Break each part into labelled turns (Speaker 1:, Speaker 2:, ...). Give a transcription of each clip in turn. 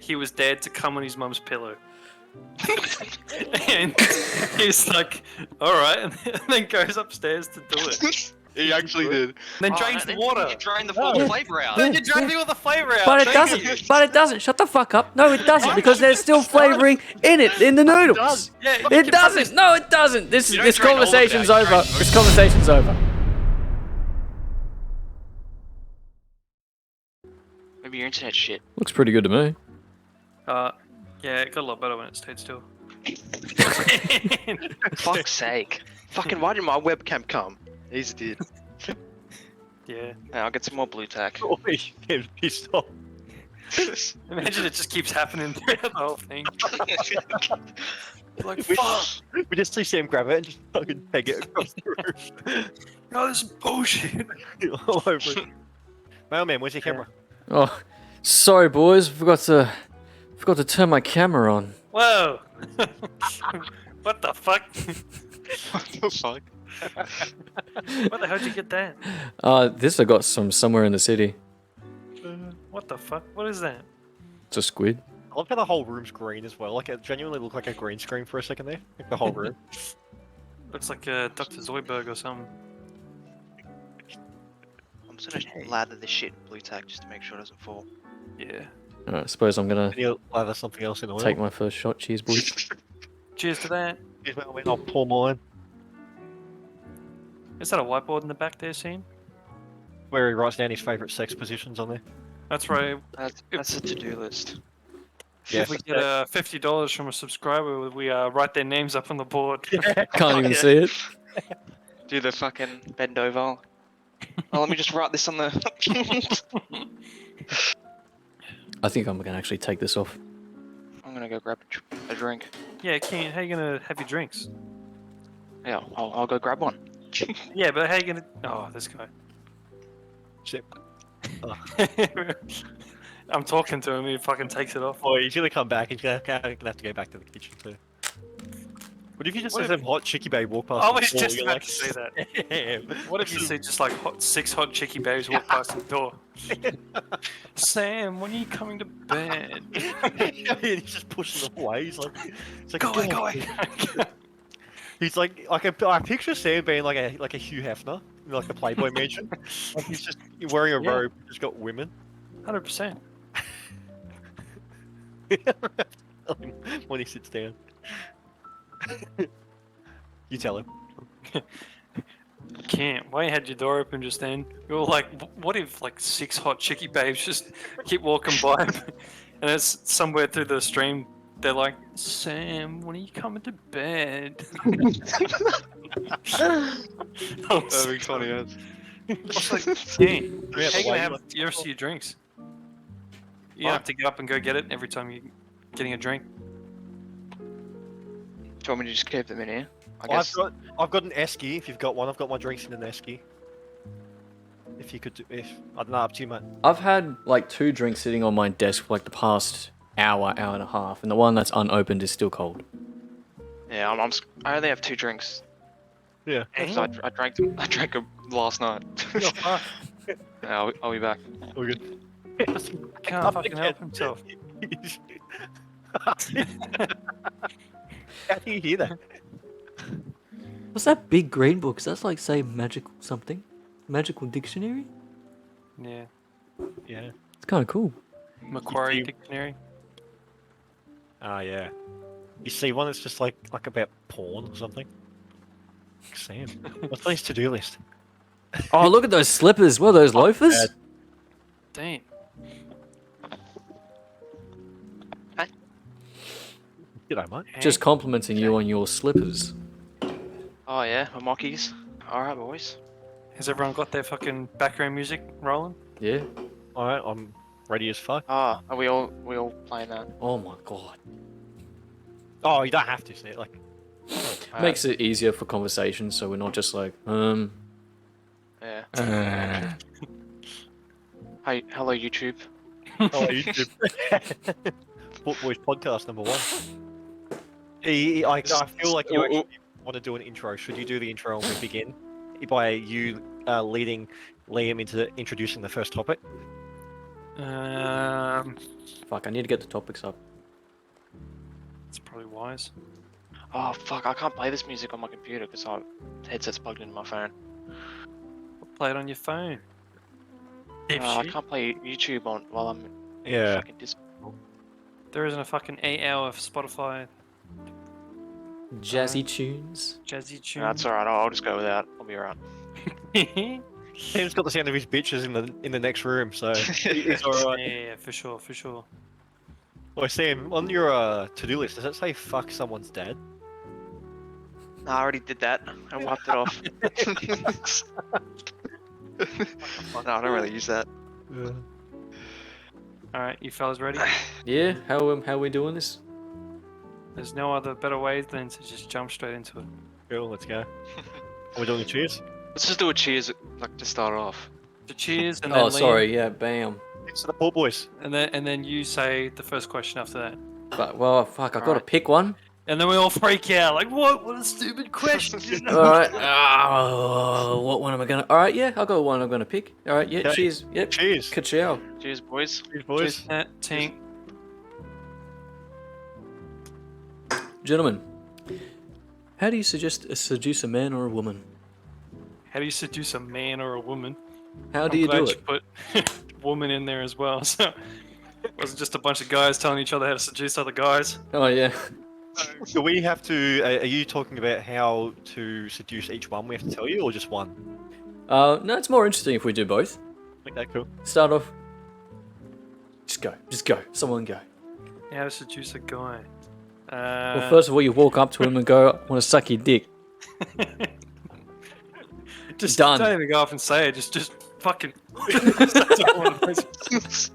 Speaker 1: he was dared to come on his mum's pillow. And he's like, alright, and then goes upstairs to do it.
Speaker 2: He actually did.
Speaker 1: And then drains the water.
Speaker 3: You drain the full flavour out.
Speaker 1: Then you're draining all the flavour out.
Speaker 4: But it doesn't. But it doesn't. Shut the fuck up. No, it doesn't, because there's still flavoring in it, in the noodles.
Speaker 1: Yeah,
Speaker 4: It doesn't. No, it doesn't. This
Speaker 3: You don't
Speaker 4: this
Speaker 3: drain all of it
Speaker 4: conversation's
Speaker 3: out, you
Speaker 4: over.
Speaker 3: drain
Speaker 4: This conversation's over.
Speaker 3: Maybe your internet shit.
Speaker 4: Looks pretty good to me.
Speaker 1: Yeah, it got a lot better when it stayed still.
Speaker 3: Fuck's sake.
Speaker 2: Fucking why didn't my webcam come? He's did.
Speaker 1: Yeah.
Speaker 3: Hey, I'll get some more blue tack.
Speaker 2: Oh, he's pissed off.
Speaker 1: Imagine it just keeps happening throughout the whole thing. Like,
Speaker 2: We-
Speaker 1: fuck!
Speaker 2: We just see Sam grab it and just fucking peg it across the room.
Speaker 1: No, this is bullshit.
Speaker 2: All over it. Mailman, where's your camera?
Speaker 4: Oh, sorry, boys. Forgot to turn my camera on.
Speaker 1: Whoa! What the fuck?
Speaker 2: What the fuck?
Speaker 1: Where the hell did you get that?
Speaker 4: This I got somewhere in the city.
Speaker 1: What the fuck? What is that?
Speaker 4: It's a squid.
Speaker 2: I love how the whole room's green as well. Like it genuinely looked like a green screen for a second there. Like the whole room.
Speaker 1: Looks like a Dr. Zoidberg or something.
Speaker 3: I'm just gonna lather this shit in blue tack just to make sure it doesn't fall.
Speaker 1: Yeah.
Speaker 4: Alright, I suppose I'm gonna
Speaker 2: And you'll lather something else in oil.
Speaker 4: take my first shot. Cheers, boys.
Speaker 1: Cheers to that.
Speaker 2: Here's Mailman, I'll pour mine.
Speaker 1: Is that a whiteboard in the back there, scene?
Speaker 2: Where he writes down his favourite sex positions on there.
Speaker 1: That's right.
Speaker 3: That's a to-do list.
Speaker 1: If we get $50 from a subscriber, we write their names up on the board.
Speaker 4: Can't even see it.
Speaker 3: Do the fucking bend over. Oh, let me just write this on the...
Speaker 4: I think I'm gonna actually take this off.
Speaker 3: I'm gonna go grab a drink.
Speaker 1: Yeah, Keen, how you gonna have your drinks?
Speaker 3: Yeah, I'll go grab one.
Speaker 1: Yeah, but how you gonna... Oh, this guy.
Speaker 2: Shit.
Speaker 1: I'm talking to him, he fucking takes it off.
Speaker 2: Oh, he's gonna come back. He's gonna have to go back to the kitchen too. What if you just
Speaker 1: What
Speaker 2: see
Speaker 1: if-
Speaker 2: some hot chicky babe walk past?
Speaker 1: I
Speaker 2: the
Speaker 1: was
Speaker 2: door,
Speaker 1: just
Speaker 2: you're
Speaker 1: about
Speaker 2: like,
Speaker 1: to say that.
Speaker 2: "Damn."
Speaker 1: What if you see just like six hot chicky babes walk past the door? Sam, when are you coming to bed?
Speaker 2: And he's just pushing them away. He's like,
Speaker 1: Go away, go away.
Speaker 2: He's like I picture Sam being like a Hugh Hefner, in, like the Playboy Mansion. Like he's just wearing a
Speaker 1: Yeah.
Speaker 2: robe, just got women.
Speaker 1: 100%.
Speaker 2: When he sits down. You tell him.
Speaker 1: Can't. Why you had your door open just then? You were like, what if like six hot chicky babes just keep walking by and it's somewhere through the stream they're like, Sam, when are you coming to bed?
Speaker 2: That'd be funny as.
Speaker 1: I was like, damn,
Speaker 2: Yeah,
Speaker 1: how you
Speaker 2: why
Speaker 1: gonna
Speaker 2: you
Speaker 1: have
Speaker 2: like-
Speaker 1: your rest of your drinks? You have to get up and go get it every time you're getting a drink.
Speaker 3: Do you want me to just keep them in here? I
Speaker 2: I've
Speaker 3: guess.
Speaker 2: got an esky. If you've got one, I've got my drinks in an esky. If you could do, I don't know, up to you, mate.
Speaker 4: I've had like 2 drinks sitting on my desk for like the past hour and a half, and the one that's unopened is still cold.
Speaker 3: Yeah, I only have 2 drinks.
Speaker 2: Yeah.
Speaker 3: So I drank them. I drank them last night.
Speaker 2: Oh,
Speaker 3: Yeah, I'll be back.
Speaker 2: all good.
Speaker 1: Can't fucking help himself.
Speaker 2: How do you hear that?
Speaker 4: What's that big green book? That's like say magical something, magical dictionary.
Speaker 1: Yeah.
Speaker 2: Yeah.
Speaker 4: It's kind of cool.
Speaker 1: Macquarie
Speaker 2: You-
Speaker 1: Dictionary.
Speaker 2: Ah, yeah. You see one that's just like about porn or something. Sam, what's on his to-do list?
Speaker 4: Oh, look at those slippers. What are those loafers?
Speaker 1: Damn.
Speaker 2: G'day, mate.
Speaker 4: Just complimenting you on your slippers.
Speaker 3: Oh yeah, my mockies. Alright, boys.
Speaker 1: Has everyone got their fucking background music rolling?
Speaker 4: Yeah.
Speaker 2: All right, I'm ready as fuck.
Speaker 3: Ah, are we all playing that?
Speaker 4: Oh my god.
Speaker 2: Oh, you don't have to see it. Like,
Speaker 4: Makes it easier for conversation, so we're not just like,
Speaker 3: Yeah.
Speaker 4: uh.
Speaker 3: Hi, hello YouTube.
Speaker 2: oh, YouTube. Foot Boys podcast number 1. I feel like you actually want to do an intro. Should you do the intro and we begin by you leading Liam into introducing the first topic?
Speaker 4: Fuck, I need to get the topics up.
Speaker 1: It's probably wise.
Speaker 3: Oh fuck! I can't play this music on my computer because the headset's plugged into my phone.
Speaker 1: Play it on your phone.
Speaker 3: I
Speaker 1: Dipshit.
Speaker 3: can't play YouTube on while I'm
Speaker 2: Yeah.
Speaker 3: fucking Discord.
Speaker 1: There isn't a fucking 8-hour Spotify
Speaker 4: Jazzy tunes.
Speaker 1: jazzy tune.
Speaker 3: No, that's alright. I'll just go without. I'll be alright.
Speaker 2: Sam's got the sound of his bitches in the next room, so he's alright.
Speaker 1: Yeah, for sure, for sure.
Speaker 2: Oh, Sam, on your to-do list, does it say "fuck someone's dad"?
Speaker 3: No, I already did that. I wiped it off. No, I don't really use that.
Speaker 1: Alright, you fellas ready?
Speaker 4: Yeah, how are we doing this?
Speaker 1: There's no other better way than to just jump straight into it.
Speaker 2: Cool, let's go. Are we doing a cheers?
Speaker 3: Let's just do a cheers, like to start off.
Speaker 1: So cheers, and then
Speaker 4: Oh,
Speaker 1: Liam,
Speaker 4: sorry. Yeah, bam.
Speaker 2: Thanks to the poor boys.
Speaker 1: and then you say the first question after that,
Speaker 4: But well, fuck, I got to
Speaker 3: Alright.
Speaker 4: pick one.
Speaker 1: and then we all freak out like, what? What a stupid question!
Speaker 4: All right. Oh, what one am I gonna? All right, yeah, I'll go one. I'm gonna pick. All right, yeah,
Speaker 2: Okay.
Speaker 4: cheers. Yep.
Speaker 2: Cheers.
Speaker 4: Ka-chow.
Speaker 3: Cheers, boys.
Speaker 2: Cheers, boys.
Speaker 1: Cheers, Nat, Tink.
Speaker 4: Gentlemen, how do you seduce a man or a woman?
Speaker 1: How do you seduce a man or a woman?
Speaker 4: How do
Speaker 1: I'm
Speaker 4: you
Speaker 1: glad
Speaker 4: do
Speaker 1: you
Speaker 4: it?
Speaker 1: put woman in there as well. So it wasn't just a bunch of guys telling each other how to seduce other guys.
Speaker 4: Oh yeah.
Speaker 2: Do we have to? Are you talking about how to seduce each one? We have to tell you, or just one?
Speaker 4: No, it's more interesting if we do both.
Speaker 2: Okay, cool.
Speaker 4: Start off. Just go. Someone go.
Speaker 1: How to seduce a guy.
Speaker 4: Well, first of all, you walk up to him and go, "I want to suck your dick."
Speaker 1: just
Speaker 4: done.
Speaker 1: don't even go off and say it. Just fucking That's all I wanna say.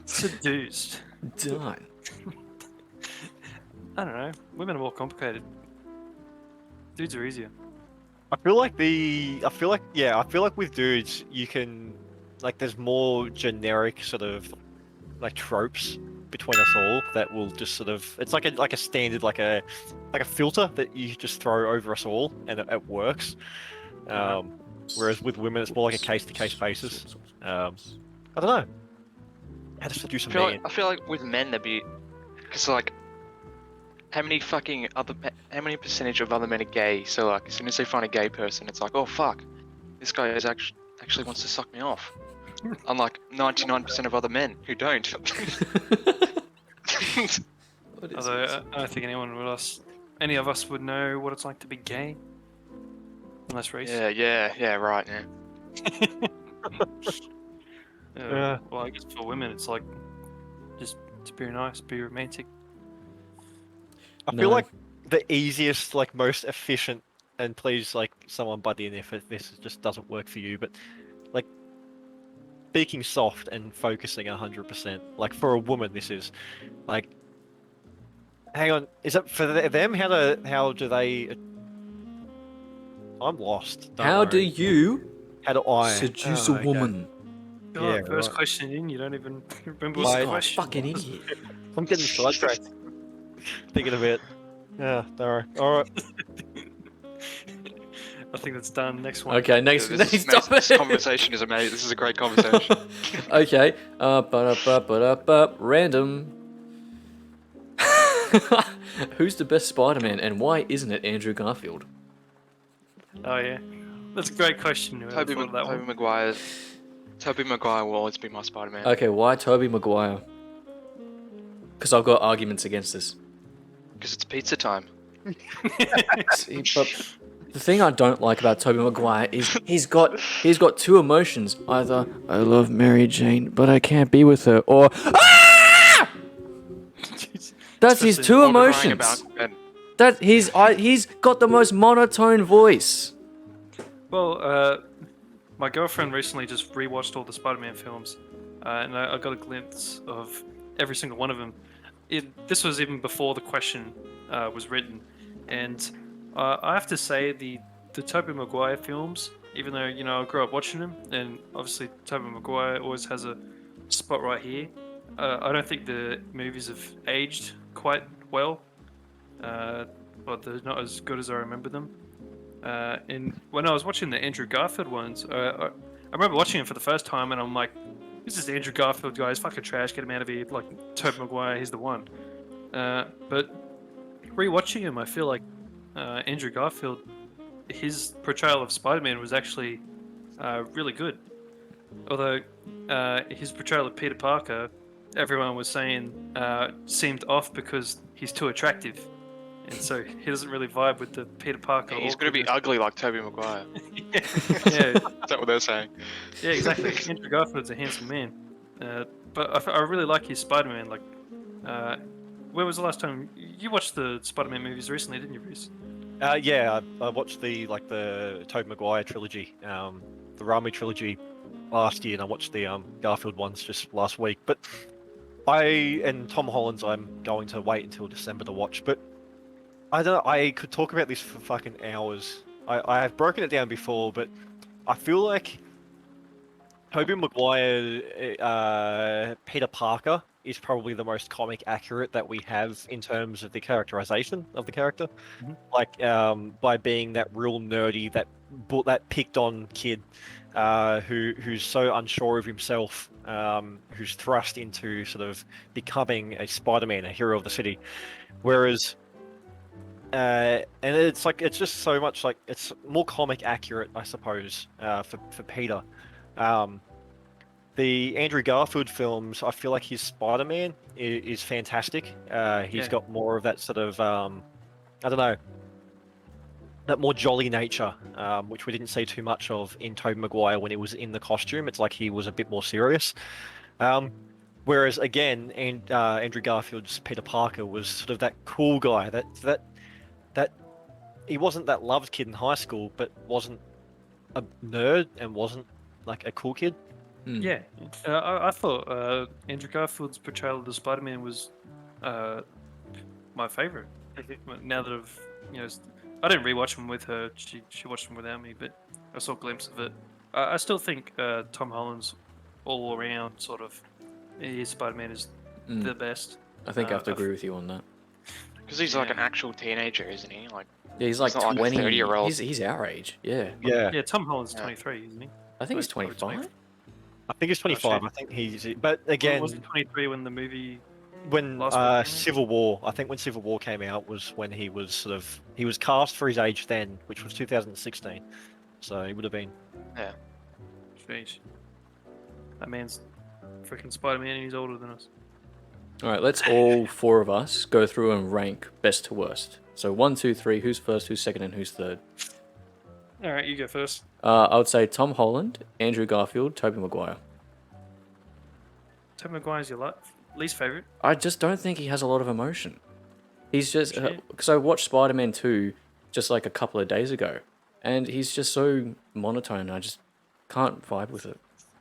Speaker 1: Seduced.
Speaker 4: Done.
Speaker 1: I don't know. Women are more complicated. Dudes are easier.
Speaker 2: I feel like with dudes you can there's more generic sort of like tropes between us all that will just sort of it's like a standard like a filter that you just throw over us all and it works. Whereas with women it's more like a case to case basis. I don't know. How to seduce a man.
Speaker 3: I feel like with men there'd be, because like, how many percentage of other men are gay? So like, as soon as they find a gay person, it's like, oh fuck, this guy is actually wants to suck me off. Unlike 99% of other men who don't.
Speaker 4: What is
Speaker 1: Although
Speaker 4: this?
Speaker 1: I don't think any of us would know what it's like to be gay. Unless race.
Speaker 3: yeah, right, yeah.
Speaker 2: Yeah.
Speaker 1: Well, I guess for women, it's like just to be nice, be romantic.
Speaker 2: I
Speaker 4: No.
Speaker 2: feel like the easiest, like most efficient, and please, like someone buddy in if this just doesn't work for you, but like speaking soft and focusing 100%. Like for a woman, this is like. Hang on, is it for them? How do they? I'm lost. Don't
Speaker 4: How do
Speaker 2: worry.
Speaker 4: you
Speaker 2: How do I
Speaker 4: seduce
Speaker 2: Oh,
Speaker 4: a
Speaker 2: okay.
Speaker 4: woman?
Speaker 1: God,
Speaker 2: Yeah,
Speaker 1: first
Speaker 2: right.
Speaker 1: question in, you don't even remember
Speaker 4: This
Speaker 1: what the
Speaker 2: Why-
Speaker 4: guy's
Speaker 1: question
Speaker 4: fucking
Speaker 1: was.
Speaker 4: idiot.
Speaker 2: I'm getting sidetracked. Thinking of it. Yeah, don't worry. All right.
Speaker 1: I think that's done. Next one.
Speaker 4: Okay, next
Speaker 3: This
Speaker 4: topic.
Speaker 3: conversation is amazing. This is a great conversation.
Speaker 4: Okay. Random. Who's the best Spider-Man, and why isn't it Andrew Garfield?
Speaker 1: Oh yeah, that's a great question. Whoever
Speaker 3: Tobey
Speaker 1: thought of that one.
Speaker 3: Maguire will always be my Spider-Man.
Speaker 4: Okay, why Tobey Maguire? Because I've got arguments against this.
Speaker 3: Because it's pizza time.
Speaker 4: See, but the thing I don't like about Tobey Maguire is he's got two emotions. Either I love Mary Jane, but I can't be with her, or ah! That's his
Speaker 1: Especially
Speaker 4: two
Speaker 3: Or crying
Speaker 4: emotions.
Speaker 3: about and
Speaker 4: That he's got the most monotone voice.
Speaker 1: Well, my girlfriend recently just rewatched all the Spider-Man films, and I got a glimpse of every single one of them. This was even before the question was written, and I have to say the Tobey Maguire films, even though I grew up watching them, and obviously Tobey Maguire always has a spot right here. I don't think the movies have aged quite well, but they're not as good as I remember them. And when I was watching the Andrew Garfield ones, I remember watching it for the first time, and I'm like, this is Andrew Garfield, guys. Fucking trash. Get him out of here. Like Tobey Maguire, he's the one. But rewatching him, I feel like Andrew Garfield, his portrayal of Spider-Man was actually really good. Although his portrayal of Peter Parker, everyone was saying seemed off because he's too attractive, and so he doesn't really vibe with the Peter Parker.
Speaker 3: He's gonna be ugly like Tobey Maguire.
Speaker 1: yeah,
Speaker 3: Is that what they're saying?
Speaker 1: yeah, exactly. Andrew Garfield's a handsome man, but I really like his Spider-Man. Like, when was the last time you watched the Spider-Man movies recently? Didn't you, Bruce?
Speaker 2: Yeah, I watched the Tobey Maguire trilogy, the Raimi trilogy last year, and I watched the Garfield ones just last week. But and Tom Holland's I'm going to wait until December to watch. But I don't know, I could talk about this for fucking hours. I have broken it down before, but I feel like Tobey Maguire, Peter Parker is probably the most comic accurate that we have in terms of the characterization of the character.
Speaker 1: Mhm.
Speaker 2: Like, by being that real nerdy, that picked on kid, who's so unsure of himself, who's thrust into sort of becoming a Spider-Man, a hero of the city. Whereas, and it's just so much like it's more comic accurate, I suppose, for Peter. The Andrew Garfield films, I feel like his Spider-Man is fantastic. He's got more of that sort of, I don't know, that more jolly nature, which we didn't see too much of in Tobey Maguire when he was in the costume. It's like he was a bit more serious. Whereas again, Andrew Garfield's Peter Parker was sort of that cool guy, that he wasn't that loved kid in high school, but wasn't a nerd and wasn't like a cool kid.
Speaker 1: Yeah, I thought Andrew Garfield's portrayal of the Spider-Man was my favorite. Now that I didn't rewatch them with her. She watched them without me, but I saw a glimpse of it. I still think Tom Holland's all around sort of his Spider-Man is the best.
Speaker 4: I think I have to agree with you on that.
Speaker 3: Because he's like an actual teenager, isn't he? Like,
Speaker 4: Yeah, he's like
Speaker 3: not like a
Speaker 4: 20.
Speaker 3: 30-year-old.
Speaker 4: He's our age. Yeah.
Speaker 1: Yeah, Tom Holland's 23, isn't he?
Speaker 4: I think he's
Speaker 1: Or
Speaker 4: 25.
Speaker 2: I think he's 25. I think but again,
Speaker 1: was it 23 when the movie?
Speaker 2: when
Speaker 1: Last one came out?
Speaker 2: Civil War, I think when Civil War came out was when he was cast for his age then, which was 2016. So he would have been.
Speaker 1: Jeez. That man's freaking Spider-Man and he's older than us.
Speaker 4: All right, let's all four of us go through and rank best to worst. So 1, 2, 3. Who's first? Who's second? And who's third?
Speaker 1: All right, you go first.
Speaker 4: I would say Tom Holland, Andrew Garfield, Tobey Maguire.
Speaker 1: Tobey Maguire's your least favorite.
Speaker 4: I just don't think he has a lot of emotion. He's just
Speaker 1: Shit.
Speaker 4: because I watched Spider-Man 2 just like a couple of days ago, and he's just so monotone. I just can't vibe with it.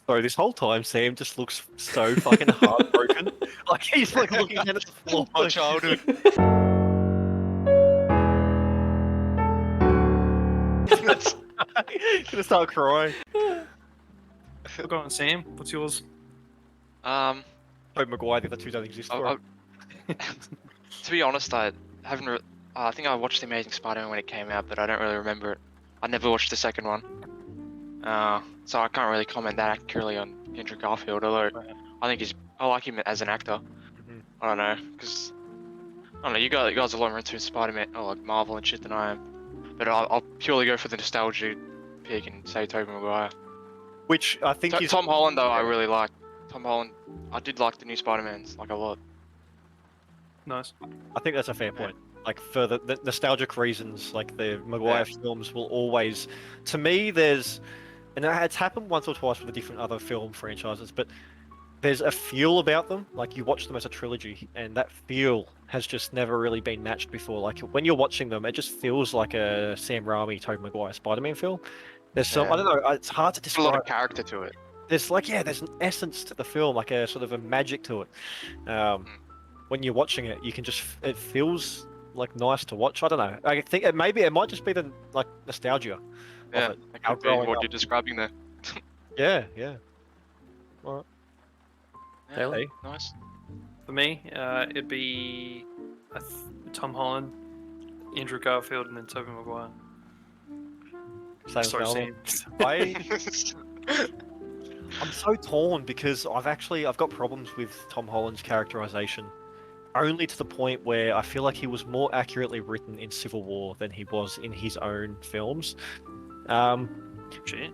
Speaker 2: Sorry, this whole time Sam just looks so fucking heartbroken. Like he's like looking down at the floor.
Speaker 3: my childhood.
Speaker 2: Gonna start crying.
Speaker 1: Go on, Sam. What's yours?
Speaker 3: Um,
Speaker 2: Tobey Maguire, the other two don't exist for him.
Speaker 3: to be honest, I haven't. I think I watched The Amazing Spider-Man when it came out, but I don't really remember it. I never watched the second one, so I can't really comment that accurately on Andrew Garfield. Although I like him as an actor. I don't know, because I don't know. You guys are a lot more into Spider-Man or like Marvel and shit than I am, but I'll purely go for the nostalgia pick and say Tobey Maguire.
Speaker 2: Which I think is
Speaker 3: Tom Holland though, I really like. Tom Holland, I did like the new Spider-Mans like a lot.
Speaker 1: Nice.
Speaker 2: I think that's a fair point. Like for the nostalgic reasons, like the Maguire films will always, to me, and it's happened once or twice with the different other film franchises, but there's a feel about them. Like you watch them as a trilogy, and that feel has just never really been matched before. Like when you're watching them, it just feels like a Sam Raimi, Tobey Maguire Spider-Man film. There's some, I don't know, it's hard to
Speaker 3: There's a lot
Speaker 2: describe.
Speaker 3: of character to it.
Speaker 2: There's there's an essence to the film, like a sort of a magic to it. When you're watching it, you can it feels like nice to watch. I don't know. I think it might just be the nostalgia.
Speaker 3: Yeah,
Speaker 2: Of it.
Speaker 3: that could be
Speaker 2: growing
Speaker 3: what
Speaker 2: up.
Speaker 3: you're describing there.
Speaker 2: Yeah.
Speaker 3: Yeah,
Speaker 4: Taylor?
Speaker 2: Hey.
Speaker 3: nice.
Speaker 1: For me, it'd be Tom Holland, Andrew Garfield, and then Tobey Maguire.
Speaker 2: Same
Speaker 1: Sorry,
Speaker 2: film.
Speaker 1: Sam.
Speaker 2: I I'm so torn because I've got problems with Tom Holland's characterization, only to the point where I feel like he was more accurately written in Civil War than he was in his own films. Um,
Speaker 1: Shit.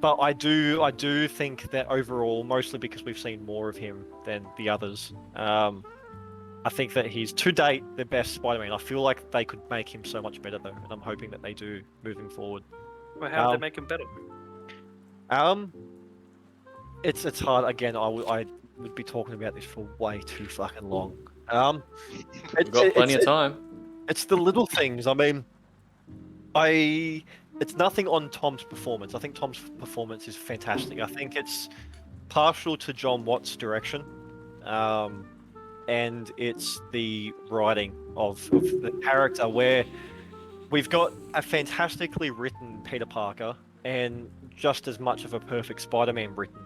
Speaker 2: but I do think that overall, mostly because we've seen more of him than the others, I think that he's to date the best Spider-Man. I feel like they could make him so much better though, and I'm hoping that they do moving forward.
Speaker 1: Well, how did
Speaker 2: Um,
Speaker 1: they make him better?
Speaker 2: Um, it's hard. Again, I would be talking about this for way too fucking long.
Speaker 4: We've got plenty of time.
Speaker 2: It's the little things. I mean, it's nothing on Tom's performance. I think Tom's performance is fantastic. I think it's partial to John Watt's direction, and it's the writing of the character where we've got a fantastically written Peter Parker and just as much of a perfect Spider-Man written,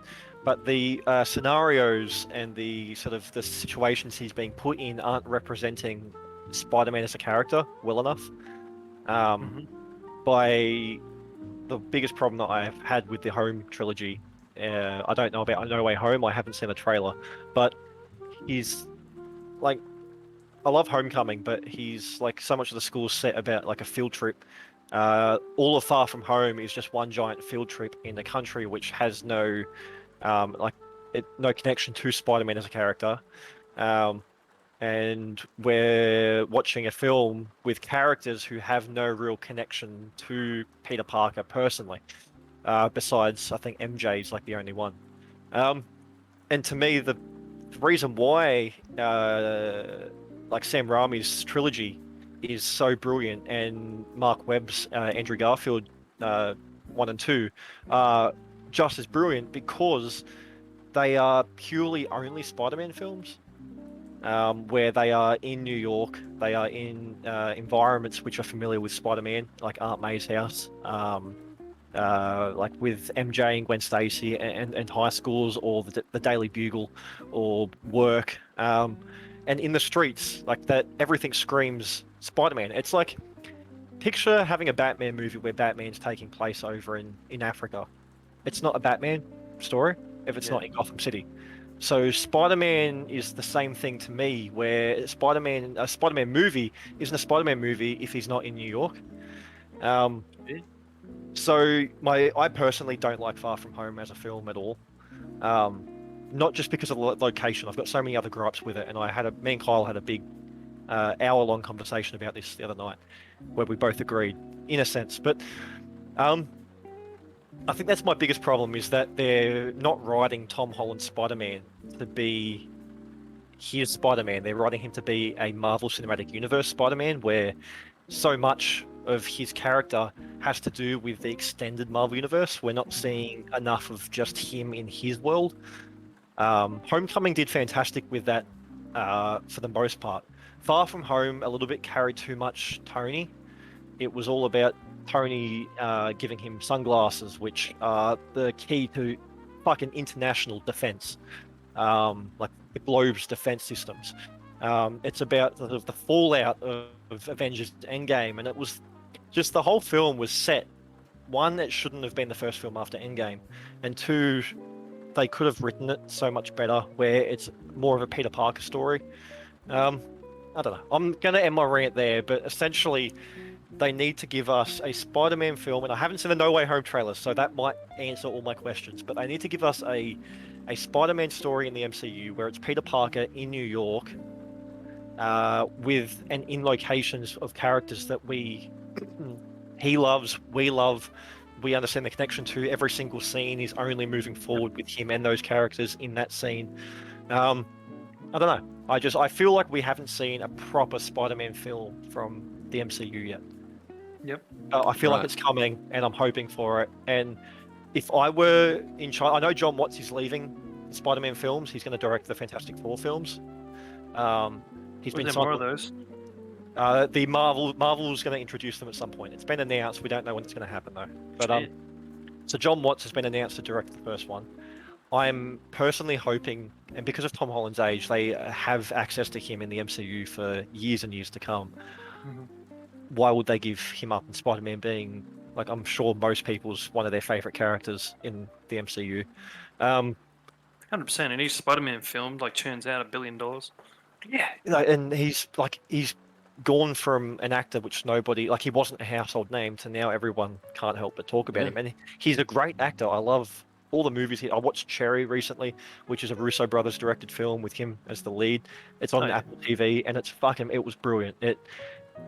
Speaker 2: but the scenarios and the sort of the situations he's being put in aren't representing Spider-Man as a character well enough. By the biggest problem that I've had with the Home trilogy, I don't know about No Way Home. I haven't seen a trailer, but he's like, I love Homecoming, but he's like so much of the school's set about like a field trip. All of Far From Home is just one giant field trip in a country which has no, no connection to Spider-Man as a character. And we're watching a film with characters who have no real connection to Peter Parker personally. Besides, I think MJ's like the only one. And to me, the reason why like Sam Raimi's trilogy is so brilliant and Mark Webb's Andrew Garfield 1 and 2 are just as brilliant because they are purely only Spider-Man films. Where they are in New York, they are in environments which are familiar with Spider-Man, like Aunt May's house, like with MJ and Gwen Stacy and high schools, or the Daily Bugle, or work, and in the streets, like that, everything screams Spider-Man. It's like, picture having a Batman movie where Batman's taking place over in Africa. It's not a Batman story if it's not in Gotham City. So Spider-Man is the same thing to me, where a Spider-Man movie isn't a Spider-Man movie if he's not in New York. So I personally don't like Far From Home as a film at all. Not just because of the location. I've got so many other gripes with it, and me and Kyle had a big hour-long conversation about this the other night, where we both agreed, in a sense. But I think that's my biggest problem, is that they're not writing Tom Holland's Spider-Man to be his Spider-Man. They're writing him to be a Marvel Cinematic Universe Spider-Man, where so much of his character has to do with the extended Marvel Universe. We're not seeing enough of just him in his world. Homecoming did fantastic with that for the most part. Far From Home a little bit carried too much Tony. It was all about Tony giving him sunglasses, which are the key to fucking international defense, like the globe's defense systems. It's about the fallout of Avengers Endgame, and it was just, the whole film was set. One, it shouldn't have been the first film after Endgame, and two, they could have written it so much better, where it's more of a Peter Parker story. I don't know. I'm gonna end my rant there, but essentially, they need to give us a Spider-Man film, and I haven't seen the No Way Home trailer, so that might answer all my questions, but they need to give us a Spider-Man story in the MCU where it's Peter Parker in New York, with and in locations of characters that he loves, we love, we understand the connection to. Every single scene is only moving forward with him and those characters in that scene. I don't know. I feel like we haven't seen a proper Spider-Man film from the MCU yet.
Speaker 1: Yep.
Speaker 2: I feel like it's coming, and I'm hoping for it. And if I were in charge, I know John Watts is leaving Spider-Man films. He's going to direct the Fantastic Four films. He's been
Speaker 1: more of those.
Speaker 2: The Marvel's going to introduce them at some point. It's been announced. We don't know when it's going to happen though. But so John Watts has been announced to direct the first one. I'm personally hoping, and because of Tom Holland's age, they have access to him in the MCU for years and years to come.
Speaker 1: Mm-hmm.
Speaker 2: Why would they give him up in Spider-Man being Like I'm sure most people's one of their favorite characters in the MCU. Um,
Speaker 1: 100%. And each Spider-Man film like churns out $1 billion.
Speaker 2: Yeah, and he's gone from an actor which nobody like he wasn't a household name to now everyone can't help but talk about
Speaker 4: Yeah.
Speaker 2: him, and he's a great actor. I love all the movies. I watched Cherry recently, which is a Russo brothers directed film with him as the lead. It's on
Speaker 1: Oh, yeah.
Speaker 2: Apple TV, and it was brilliant.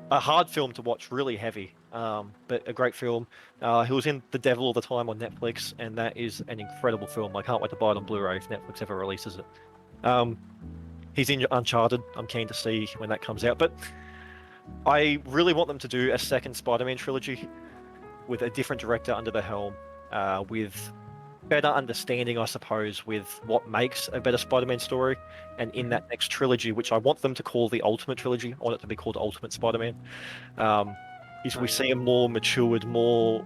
Speaker 2: A hard film to watch, really heavy, but a great film. He was in The Devil All the Time on Netflix, and that is an incredible film. I can't wait to buy it on Blu-ray if Netflix ever releases it. He's in Uncharted. I'm keen to see when that comes out. But I really want them to do a second Spider-Man trilogy with a different director under the helm, with better understanding, I suppose, with what makes a better Spider-Man story. And in that next trilogy, which I want them to call the Ultimate Trilogy, I want it to be called Ultimate Spider-Man, we see a more matured, more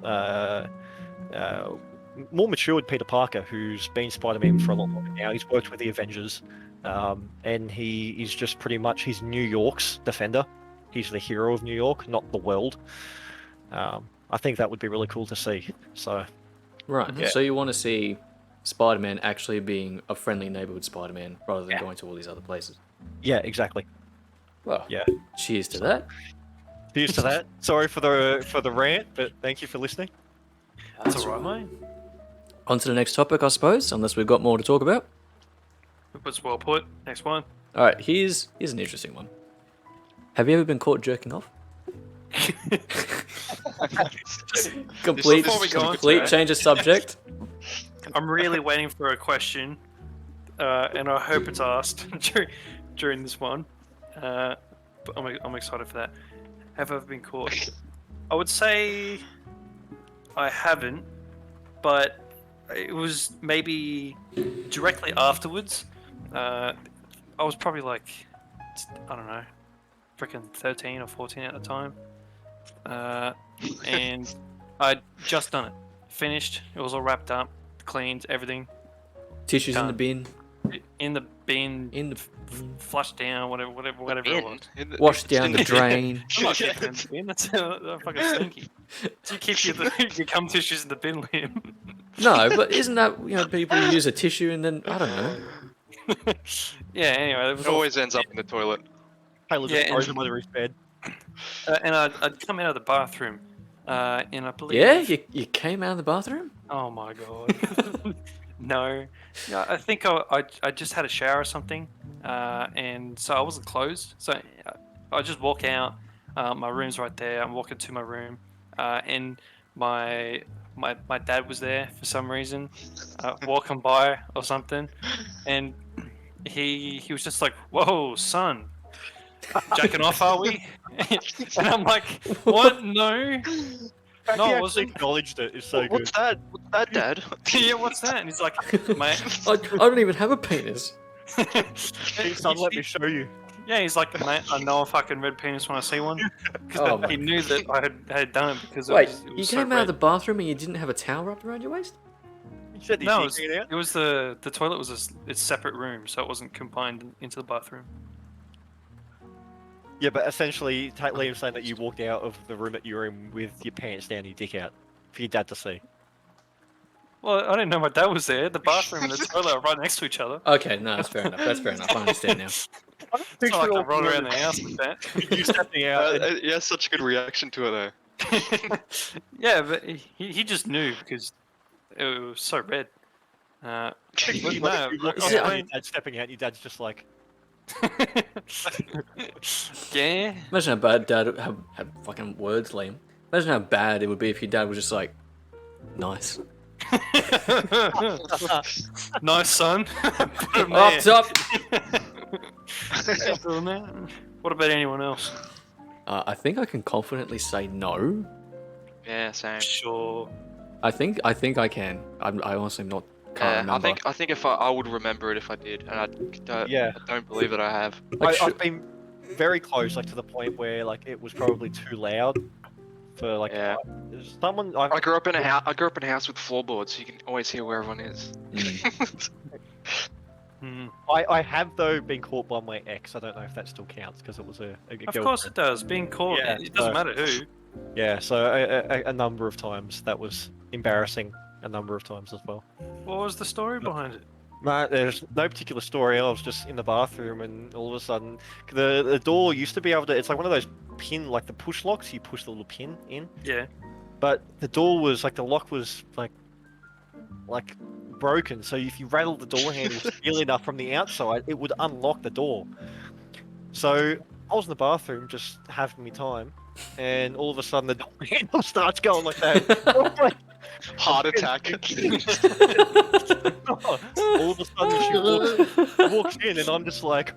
Speaker 2: matured Peter Parker who's been Spider-Man for a long time now. He's worked with the Avengers, and he is just pretty much he's New York's defender. He's the hero of New York, not the world. I think that would be really cool to see. So,
Speaker 4: Right.
Speaker 2: Yeah.
Speaker 4: So you want to see Spider-Man actually being a friendly neighborhood Spider-Man rather than going to all these other places.
Speaker 2: yeah, exactly.
Speaker 4: Well,
Speaker 2: Yeah.
Speaker 4: cheers to that.
Speaker 2: Cheers to that. Sorry for the rant, but thank you for listening.
Speaker 1: That's all right, mate.
Speaker 4: On to the next topic, I suppose, unless we've got more to talk about.
Speaker 1: It was well put. Next one.
Speaker 4: All right, here's an interesting one. Have you ever been caught jerking off? Complete
Speaker 3: before we go on to
Speaker 4: complete
Speaker 3: it.
Speaker 4: change of subject.
Speaker 1: I'm really waiting for a question, and I hope it's asked during this one. But I'm excited for that. Have I ever been caught? I would say I haven't, but it was maybe directly afterwards. I was probably like, I don't know, freaking 13 or 14 at the time. And I'd just done it. Finished. It was all wrapped up, cleaned, everything.
Speaker 4: Tissues in the
Speaker 1: Done.
Speaker 4: bin.
Speaker 1: In the bin,
Speaker 4: In the
Speaker 1: flushed down, whatever it was.
Speaker 4: washed down the drain.
Speaker 1: I'm not keeping it in the bin. That's fucking stinky. So you keep your cum tissues in the bin, Liam.
Speaker 4: No, but isn't that people use a tissue and then I don't know.
Speaker 1: Yeah. Anyway, it was
Speaker 3: It always ends up in the toilet.
Speaker 2: Taylor
Speaker 1: Yeah,
Speaker 2: just throws
Speaker 1: and-
Speaker 2: him under his bed.
Speaker 1: and I'd come out of the bathroom, and I believe.
Speaker 4: Yeah, you came out of the bathroom?
Speaker 1: Oh my god. No. Yeah, I think I just had a shower or something, and so I wasn't closed. So I just walk out. My room's right there. I'm walking to my room, and my dad was there for some reason, walking by or something, and he was just like, "Whoa, son, jacking off, are we?" And I'm like, "What? No."
Speaker 2: He
Speaker 1: No, it
Speaker 2: actually
Speaker 1: wasn't.
Speaker 2: acknowledged it. It's so good.
Speaker 3: What's that? What's that, Dad?
Speaker 1: Yeah, what's that? And he's like, "Mate."
Speaker 4: I don't even have a penis.
Speaker 2: Son, let me show you.
Speaker 1: Yeah, he's like, mate, I know a fucking red penis when I see one. Because
Speaker 4: Oh my
Speaker 1: he knew that I had done it because
Speaker 4: Wait,
Speaker 1: it
Speaker 4: you
Speaker 1: was so
Speaker 4: came out of the
Speaker 1: red.
Speaker 4: bathroom and you didn't have a towel wrapped around your waist?
Speaker 2: You said he's
Speaker 1: No,
Speaker 2: taking it out.
Speaker 1: it was the toilet was its separate room, so it wasn't combined into the bathroom.
Speaker 2: Yeah, but essentially, Liam's saying that you walked out of the room that you were in with your pants down, your dick out, for your dad to see.
Speaker 1: Well, I didn't know my dad was there. The bathroom and the toilet are right next to each other.
Speaker 4: Okay, no, that's fair enough. That's fair enough. I understand now.
Speaker 1: It's not like I run around the house with that.
Speaker 2: You stepping out. And,
Speaker 3: Yeah, such a good reaction to it though.
Speaker 1: Yeah, but he just knew because it was so red. But
Speaker 2: you
Speaker 1: no,
Speaker 2: look
Speaker 4: Is it-
Speaker 2: at your dad stepping out, your dad's just like,
Speaker 1: yeah.
Speaker 4: Imagine how bad dad had fucking words, Liam. Imagine how bad it would be if your dad was just like, nice.
Speaker 1: Nice, son. Put him
Speaker 4: Up
Speaker 1: there.
Speaker 4: top!
Speaker 1: Doing that. What about anyone else?
Speaker 4: I think I can confidently say no.
Speaker 3: Yeah, same.
Speaker 1: Sure.
Speaker 4: I think I can. I honestly can't
Speaker 3: Yeah,
Speaker 4: remember.
Speaker 3: I think if I would remember it if I did, and
Speaker 2: Yeah.
Speaker 3: I don't believe that I have.
Speaker 4: Like,
Speaker 2: I've been very close, like to the point where like it was probably too loud for like
Speaker 3: Yeah.
Speaker 2: someone.
Speaker 3: I grew up in a house. I grew up in a house with floorboards, so you can always hear where everyone is.
Speaker 4: Mm.
Speaker 1: Mm.
Speaker 2: I have though been caught by my ex. I don't know if that still counts because it was a
Speaker 1: Of
Speaker 2: girlfriend.
Speaker 1: course it does. Being caught,
Speaker 2: Yeah,
Speaker 1: it doesn't matter who.
Speaker 2: Yeah, so a number of times that was embarrassing. A number of times as well.
Speaker 1: What was the story behind it?
Speaker 2: No, there's no particular story. I was just in the bathroom, and all of a sudden, the door used to be able to. It's like one of those pin, like the push locks. You push the little pin in.
Speaker 1: Yeah.
Speaker 2: But the door was like the lock was like broken. So if you rattled the door handle severely enough from the outside, it would unlock the door. So I was in the bathroom just having me time, and all of a sudden the door handle starts going like that.
Speaker 3: Heart attack.
Speaker 2: All of a sudden she walks in, and I'm just like,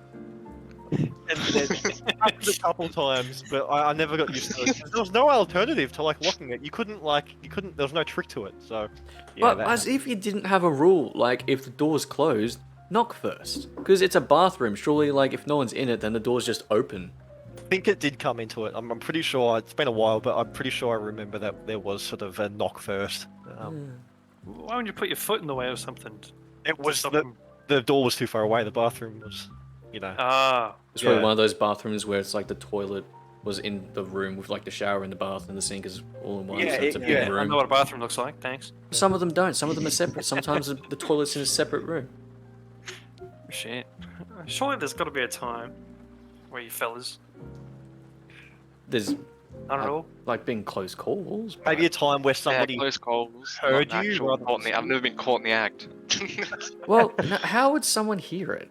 Speaker 2: and it happened a couple times, but I never got used to it. There was no alternative to like locking it. You couldn't. There was no trick to it. So, yeah.
Speaker 4: But as if you didn't have a rule, like if the door's closed, knock first. Because it's a bathroom. Surely, like if no one's in it, then the door's just open.
Speaker 2: I think it did come into it. I'm pretty sure. It's been a while, but I'm pretty sure I remember that there was sort of a knock first.
Speaker 1: Why would you put your foot in the way of something?
Speaker 2: It was the door was too far away. The bathroom was,
Speaker 1: Ah.
Speaker 4: It's probably one of those bathrooms where it's like the toilet was in the room with like the shower in the bath and the sink is all in one.
Speaker 2: Yeah,
Speaker 4: so it's a big
Speaker 2: yeah.
Speaker 1: I
Speaker 4: room.
Speaker 1: know what a bathroom looks like. Thanks.
Speaker 4: Some of them don't. Some of them are separate. Sometimes the toilet's in a separate room.
Speaker 1: Shit. Surely there's got to be a time where you fellas,
Speaker 4: There's
Speaker 1: not at all.
Speaker 4: like being close calls. but-
Speaker 2: maybe a time where somebody
Speaker 3: close calls.
Speaker 2: heard
Speaker 3: not
Speaker 2: you
Speaker 3: actual
Speaker 2: rather
Speaker 3: caught in the, I've never been caught in the act.
Speaker 4: Well, how would someone hear it?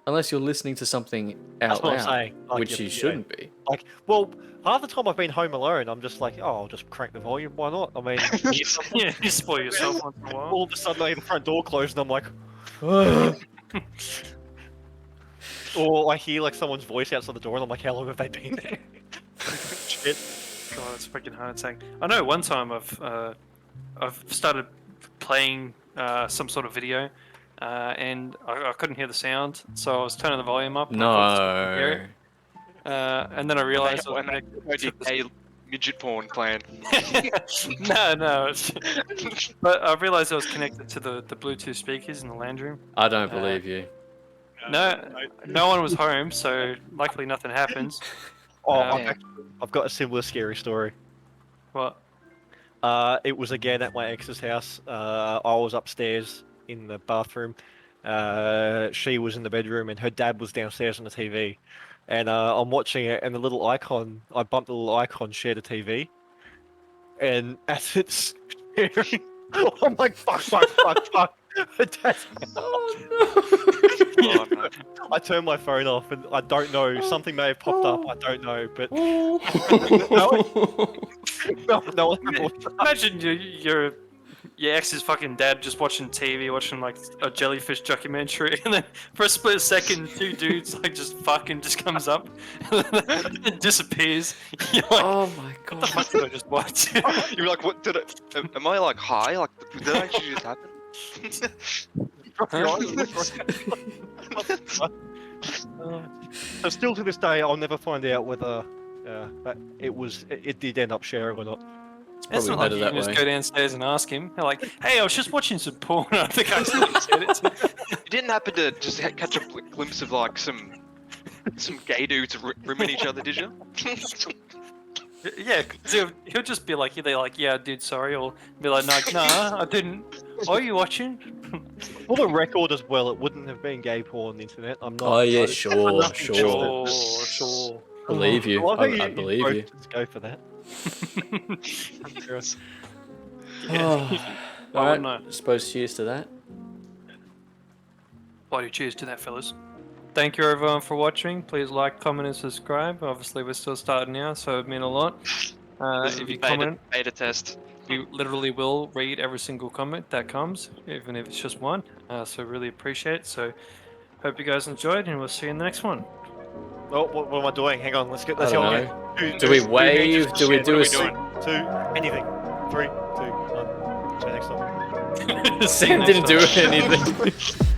Speaker 4: Unless you're listening to something
Speaker 2: That's
Speaker 4: out
Speaker 2: what I'm
Speaker 4: loud,
Speaker 2: saying. Like,
Speaker 4: which you shouldn't be.
Speaker 2: Like, well, half the time I've been home alone, I'm just like, oh, I'll just crank the volume. Why not? I mean,
Speaker 1: Yeah, you spoil yourself once in a while.
Speaker 2: all of a sudden I hear the front door closed, and I'm like, or I hear like someone's voice outside the door, and I'm like, how long have they been there? Shit.
Speaker 1: God, it's fucking heart attack. I know one time I've started playing some sort of video, and I couldn't hear the sound, so I was turning the volume up. and I couldn't hear
Speaker 4: No.
Speaker 1: it. And then I realized I was
Speaker 3: when they
Speaker 1: connected to
Speaker 3: did a midget porn plan.
Speaker 1: no. But I realized I was connected to the Bluetooth speakers in the lounge room.
Speaker 4: I don't believe you.
Speaker 1: No one was home, so luckily nothing happens.
Speaker 2: Oh,
Speaker 3: man.
Speaker 2: I've got a similar scary story.
Speaker 1: What?
Speaker 2: It was again at my ex's house. I was upstairs in the bathroom. She was in the bedroom, and her dad was downstairs on the TV. And I'm watching it, and the little icon, I bumped the little icon, share the TV. And as it's sharing, I'm like, fuck. Her dad's
Speaker 3: Oh, no.
Speaker 2: I turned my phone off, and I don't know. Something may have popped up. I don't know, but no one reported.
Speaker 1: Imagine your ex's fucking dad just watching TV, watching like a jellyfish documentary, and then for a split second, two dudes like just fucking just comes up, and then disappears. You're like,
Speaker 4: Oh my
Speaker 1: what the
Speaker 4: god.
Speaker 1: fuck did I just watch?
Speaker 3: You're like, what did it? Am I like high? Like, did that actually just happen?
Speaker 2: So still to this day, I'll never find out whether that it did end up sharing or not.
Speaker 1: It's not
Speaker 4: Probably
Speaker 1: like
Speaker 4: better
Speaker 1: you
Speaker 4: that
Speaker 1: can just
Speaker 4: way.
Speaker 1: go downstairs and ask him. They're like, hey, I was just watching some porn. I think I accidentally said it.
Speaker 3: You didn't happen to just catch a glimpse of like some gay dudes rimming each other, did you?
Speaker 1: Yeah, 'cause he'll just be like, they're like, yeah, dude, sorry, or be like, nah, I didn't. Are you watching?
Speaker 2: For the record as well, it wouldn't have been gay porn on the internet. I'm not.
Speaker 4: Oh yeah,
Speaker 2: I'm
Speaker 4: sure.
Speaker 2: nothing
Speaker 1: Sure.
Speaker 4: Believe you.
Speaker 2: love how
Speaker 4: I believe
Speaker 2: both
Speaker 4: you.
Speaker 2: just go for that.
Speaker 1: Yeah.
Speaker 4: Alright,
Speaker 1: no.
Speaker 4: suppose cheers to that.
Speaker 1: Bloody cheers to that, fellas. Thank you everyone for watching. Please like, comment, and subscribe. Obviously, we're still starting out, so it means a lot.
Speaker 3: This is
Speaker 1: If
Speaker 3: the
Speaker 1: you comment,
Speaker 3: beta test.
Speaker 1: we literally will read every single comment that comes, even if it's just one. So really appreciate it. So hope you guys enjoyed, and we'll see you in the next one.
Speaker 2: Oh, what am I doing? Hang on, let's
Speaker 4: I
Speaker 2: go
Speaker 4: don't
Speaker 2: again.
Speaker 4: know. Do we wave? Do we do a
Speaker 2: Two, anything. 3, 2, 1. See you next time.
Speaker 1: See you
Speaker 4: Sam
Speaker 1: next
Speaker 4: didn't do
Speaker 1: time.
Speaker 4: anything.